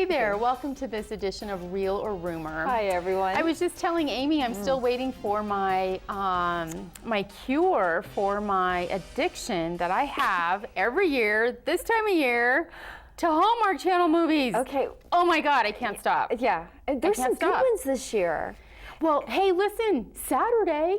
Hey there, welcome to this edition of Real or Rumor. Hi everyone. I was just telling Amy I'm still waiting for my my cure for my addiction that I have every year, this time of year, to Hallmark Channel movies. Okay. Oh my God, I can't stop. Yeah, and there's some good ones this year. Well, hey, listen, Saturday,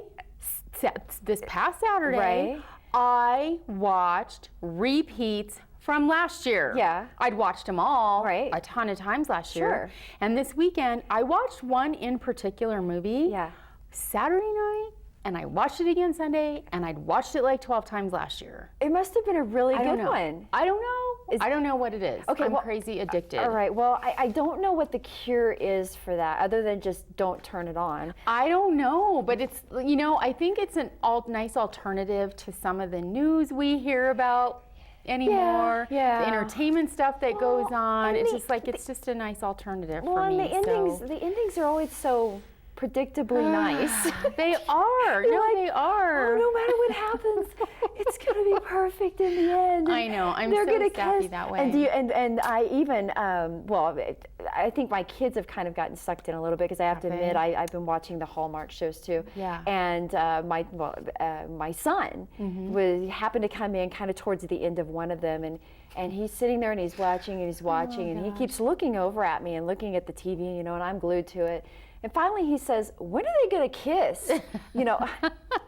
this past Saturday, Right. I watched repeats from last year. Yeah. I'd watched them all Right. a ton of times last Sure. year. And this weekend, I watched one in particular movie Yeah. Saturday night, and I watched it again Sunday, and I'd watched it like 12 times last year. It must have been a really I don't good know. one. I don't know. I don't know what it is. Okay, I'm well, crazy addicted. All right, well, I don't know what the cure is for that, other than just don't turn it on. I don't know, but it's, you know, I think it's an nice alternative to some of the news we hear about anymore. Yeah. The entertainment stuff that goes on. and It's the- just like, it's just a nice alternative Well, for and me. the endings are always so predictably nice. They are. You're No, like, they are. Oh, no matter what happens, it's gonna be perfect in the end. I know. I'm They're so gonna sappy kiss. that way. And I even well, I think my kids have kind of gotten sucked in a little bit because I have to admit I've been watching the Hallmark shows too. Yeah. And my son happened to come in kind of towards the end of one of them, and he's sitting there and he's watching and he's watching and he keeps looking over at me and looking at the TV, you know, and I'm glued to it. And finally he says, "When are they gonna kiss?" You know,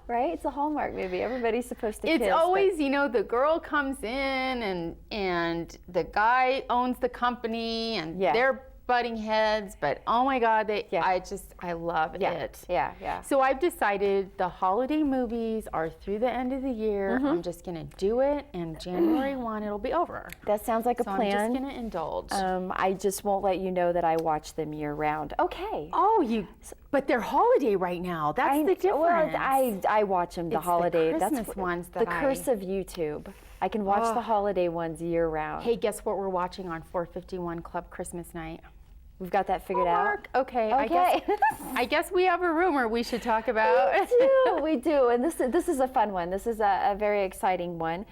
right? It's a Hallmark movie. Everybody's supposed to kiss. It's always, you know, the girl comes in and the guy owns the company and they're butting heads, but oh my God, I love it. Yeah. So I've decided the holiday movies are through the end of the year. I'm just gonna do it, and January 1 it'll be over. That sounds like a So plan. I'm just gonna indulge. I just won't let you know that I watch them year round. Okay. Oh, but they're holiday right now. That's the difference. Well, I watch them the It's holiday. the Christmas ones that the curse of YouTube. I can watch the holiday ones year round. Hey, guess what we're watching on 451 Club Christmas night? We've got that figured Hallmark. out. Okay. Okay. I guess we have a rumor we should talk about. We do, and this is a fun one. This is a very exciting one.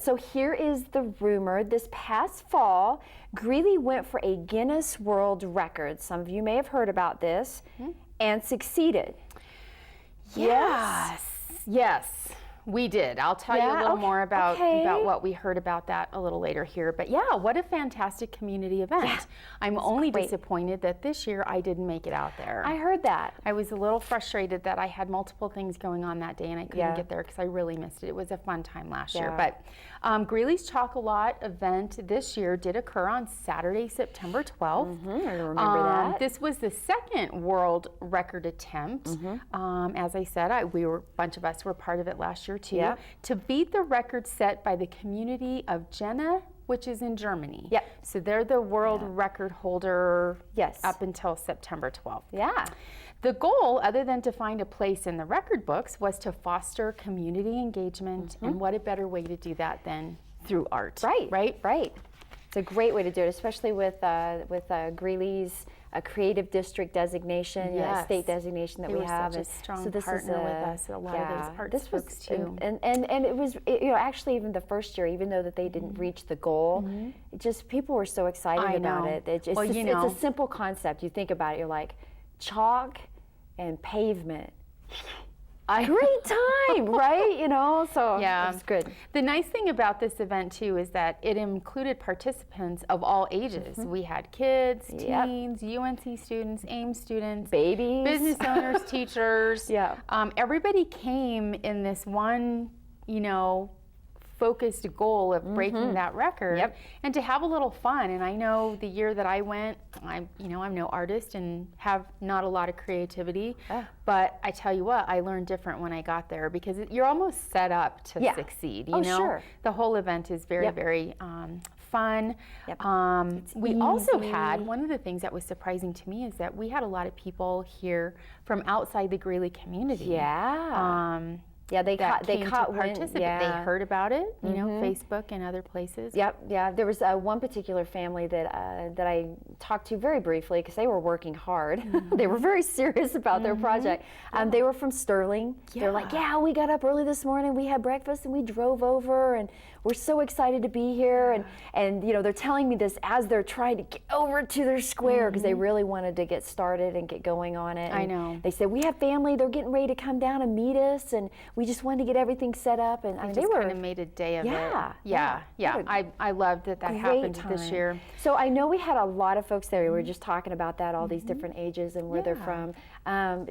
So here is the rumor. This past fall, Greeley went for a Guinness World Record. Some of you may have heard about this, and succeeded. Yes, we did. I'll tell you a little more about what we heard about that a little later here. But yeah, what a fantastic community event. Yeah, I'm only disappointed that this year I didn't make it out there. I heard that. I was a little frustrated that I had multiple things going on that day and I couldn't get there because I really missed it. It was a fun time last year. But Greeley's Chocolate event this year did occur on Saturday, September 12th. I remember that. This was the second world record attempt. As I said, a bunch of us were part of it last year too. To beat the record set by the community of Jena, which is in Germany. So they're the world record holder up until September 12th. The goal, other than to find a place in the record books, was to foster community engagement, and what a better way to do that than through art. Right. It's a great way to do it, especially with Greeley's creative district designation, state designation that we have. Such a strong partner with us. A lot of those arts folks too. And it was, you know, actually even the first year, even though that they didn't reach the goal, it just people were so excited about it. It's a simple concept. You think about it, you're like, chalk and pavement. Great time, right? You know, so it's good. The nice thing about this event too is that it included participants of all ages. We had kids, teens, UNC students, AIM students, babies, business owners, teachers. Everybody came in this one, you know, focused goal of breaking that record and to have a little fun. And I know the year that I went, I'm no artist and have not a lot of creativity, but I tell you what, I learned different when I got there because you're almost set up to succeed. You know, the whole event is very, very fun. We also had, one of the things that was surprising to me is that we had a lot of people here from outside the Greeley community. They caught wind. They heard about it, you know, Facebook and other places. There was one particular family that I talked to very briefly because they were working hard. They were very serious about their project. They were from Sterling. They're like, we got up early this morning, we had breakfast, and we drove over, and we're so excited to be here. And you know, they're telling me this as they're trying to get over to their square because they really wanted to get started and get going on it. And I know. they said, we have family, they're getting ready to come down and meet us, and we just wanted to get everything set up. And I mean, Just kind of made a day of it. Yeah. I loved that happened this year. So I know we had a lot of folks there. We were just talking about that, all these different ages and where they're from.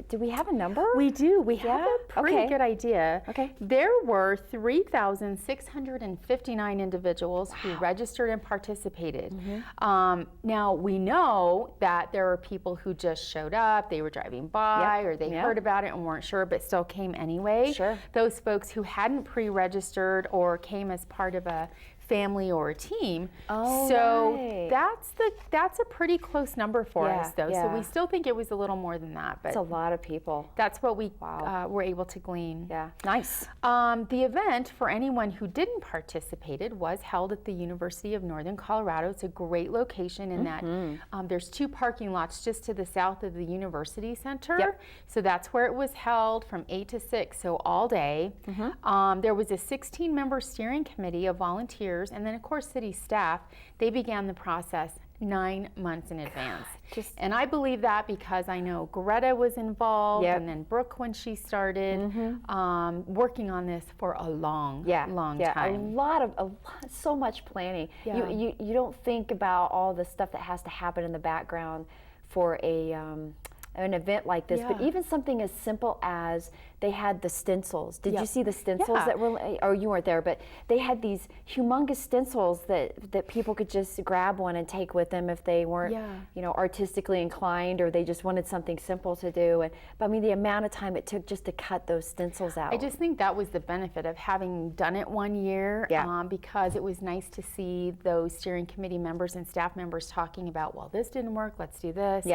Do we have a number? We do. We have a pretty good idea. Okay. There were 3,659 individuals who registered and participated. Now, we know that there are people who just showed up, they were driving by, or they heard about it and weren't sure, but still came anyway. Sure. Those folks who hadn't pre-registered or came as part of a family or a team. So that's a pretty close number for us, though. So we still think it was a little more than that, but it's a lot of people. that's what we were able to glean. Yeah, nice. The event, for anyone who didn't participate, was held at the University of Northern Colorado. It's a great location in that there's 2 parking lots just to the south of the University Center. So that's where it was held from 8 to 6, so all day. There was a 16-member steering committee of volunteers, and then of course city staff. They began the process 9 months in advance. And I believe that because I know Greta was involved, and then Brooke when she started, working on this for a long time. So much planning. You don't think about all the stuff that has to happen in the background for an event like this, but even something as simple as they had the stencils. Did you see the stencils that were, or you weren't there, but they had these humongous stencils that people could just grab one and take with them if they weren't, you know, artistically inclined, or they just wanted something simple to do. But I mean, the amount of time it took just to cut those stencils out. I just think that was the benefit of having done it one year, because it was nice to see those steering committee members and staff members talking about, well, this didn't work, let's do this.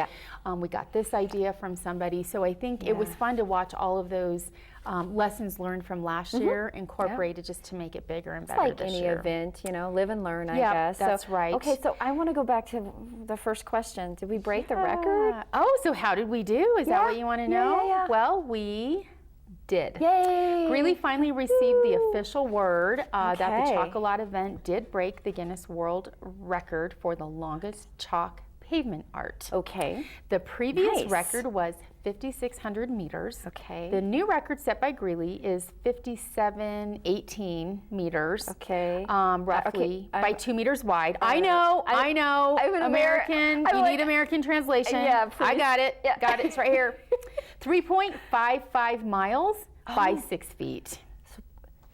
We got this idea from somebody. So I think it was fun to watch all of those lessons learned from last year incorporated just to make it bigger and better this year. Like any event, you know, live and learn, I guess. That's right. Okay, so I want to go back to the first question. Did we break the record? Oh, so how did we do? Is that what you want to know? Well, we did. Yay! Greeley finally received the official word that the Chalk-A-Lot event did break the Guinness World Record for the longest chalk pavement art. Okay. The previous record was 5,600 meters. Okay. The new record set by Greeley is 5,718 meters. Okay. Roughly by 2 meters wide. I know. I'm an American. You need American translation. Yeah, please. I got it. Yeah. Got it. It's right here. 3.55 miles by 6 feet.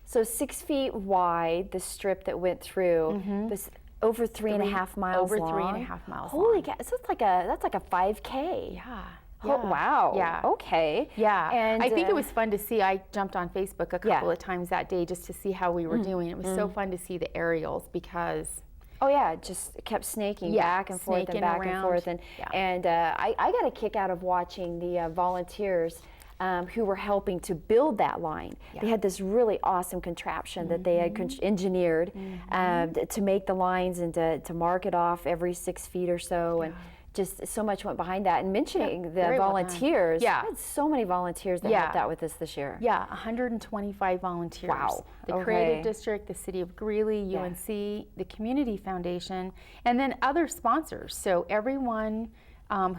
So 6 feet wide, the strip that went through this. Over 3.5 miles long. Over 3.5 miles Holy long. cow! So that's like a 5K. Yeah. Oh, wow. Yeah. Okay. Yeah. And I think it was fun to see. I jumped on Facebook a couple of times that day just to see how we were doing. It was so fun to see the aerials because. Oh yeah, it just kept snaking back and forth and back and forth, and I got a kick out of watching the volunteers. Who were helping to build that line. They had this really awesome contraption that they had engineered to make the lines and to mark it off every 6 feet or so. And just so much went behind that. And mentioning the volunteers, we had so many volunteers that helped out with this year. Yeah, 125 volunteers. Wow. The Creative District, the City of Greeley, UNC, the Community Foundation, and then other sponsors. So everyone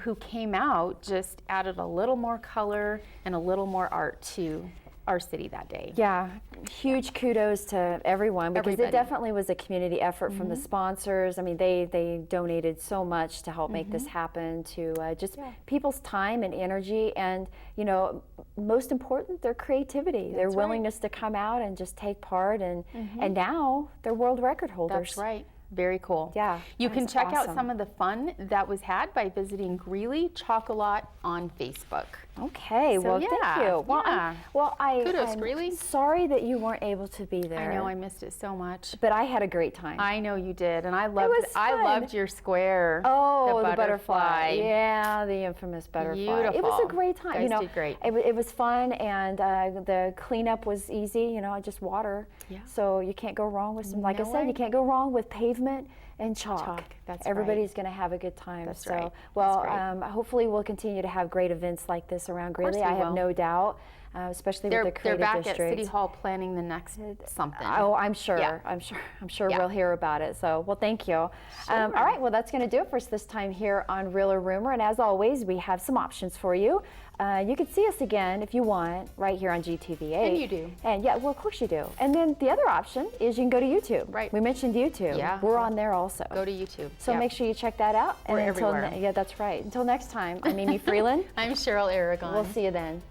who came out just added a little more color and a little more art to our city that day. Yeah, huge kudos to everyone because it definitely was a community effort from the sponsors. I mean, they donated so much to help make this happen, to just people's time and energy, and you know, most important, their creativity, their willingness to come out and just take part, and now they're world record holders. That's right. Very cool. Yeah. You can check out some of the fun that was had by visiting Greeley Chalk-A-Lot on Facebook. Okay, so, well, thank you. Well, kudos, I'm Greeley. Sorry that you weren't able to be there. I know, I missed it so much. But I had a great time. I know you did, and I loved your square. Oh, the butterfly. Yeah, the infamous butterfly. Beautiful. It was a great time. You guys did great. It was fun, and the cleanup was easy. You know, just water. Yeah. So you can't go wrong with some. Like I said, you can't go wrong with pavement and chalk. That's Everybody's going to have a good time. That's so, right. Well, hopefully we'll continue to have great events like this around Greeley. I have no doubt. especially with the creative They're back district. at City Hall planning the next something. Oh, I'm sure. Yeah. I'm sure we'll hear about it. So, well, thank you. All right. Well, that's going to do it for us this time here on Real or Rumor. And as always, we have some options for you. You can see us again if you want right here on GTV8. And you do. And yeah, well, of course you do. And then the other option is you can go to YouTube. Right. We mentioned YouTube. Yeah. We're on there also. Go to YouTube. So make sure you check that out. We're everywhere. Yeah, that's right. Until next time, I'm Amy Freeland. I'm Cheryl Aragon. We'll see you then.